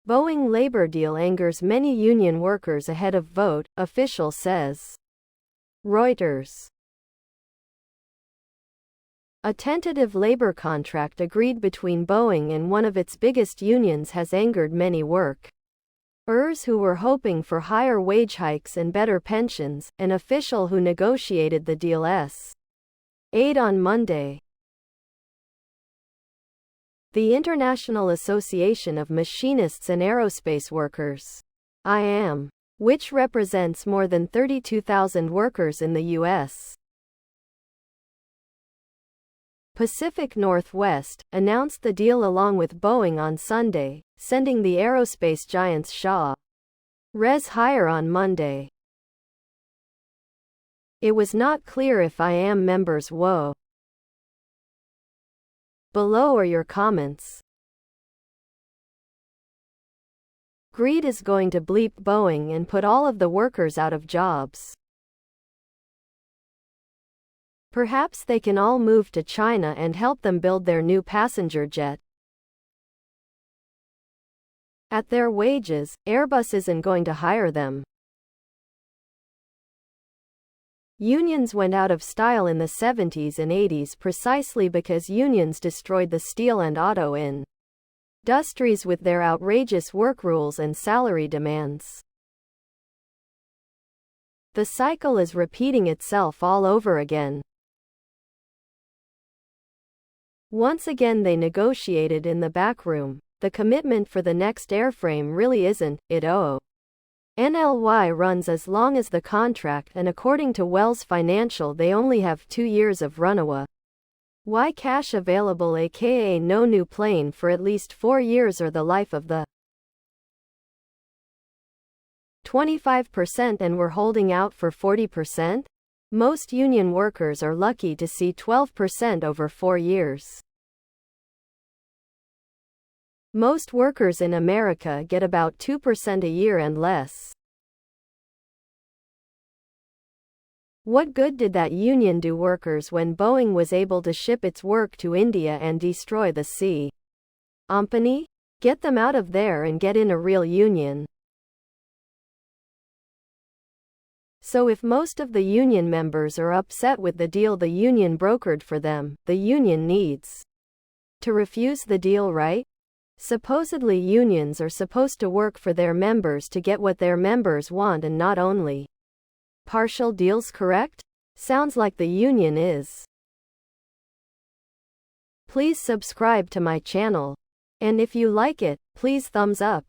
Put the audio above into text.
Boeing labor deal angers many union workers ahead of vote, official says. Reuters. A tentative labor contract agreed between Boeing and one of its biggest unions has angered many workers who were hoping for higher wage hikes and better pensions, an official who negotiated the deal said on Monday. The International Association of Machinists and Aerospace Workers, IAM, which represents more than 32,000 workers in the U.S. Pacific Northwest, announced the deal along with Boeing on Sunday, sending the aerospace giant's res higher on Monday. It was not clear if IAM members woe. Below are your comments. Greed is going to bleep Boeing and put all of the workers out of jobs. Perhaps they can all move to China and help them build their new passenger jet. At their wages, Airbus isn't going to hire them. Unions went out of style in the 70s and 80s precisely because unions destroyed the steel and auto industries with their outrageous work rules and salary demands. The cycle is repeating itself all over again. Once again they negotiated in the back room. The commitment for the next airframe really isn't it. NLY runs as long as the contract, and according to Wells Financial they only have 2 years of runaway cash available, aka no new plane for at least 4 years or the life of the 25%, and we're holding out for 40%? Most union workers are lucky to see 12% over 4 years. Most workers in America get about 2% a year and less. What good did that union do workers when Boeing was able to ship its work to India and destroy the sea company? Get them out of there and get in a real union. So if most of the union members are upset with the deal the union brokered for them, the union needs to refuse the deal, right? Supposedly unions are supposed to work for their members to get what their members want and not only partial deals, correct? Sounds like the union is. Please subscribe to my channel. And if you like it, please thumbs up.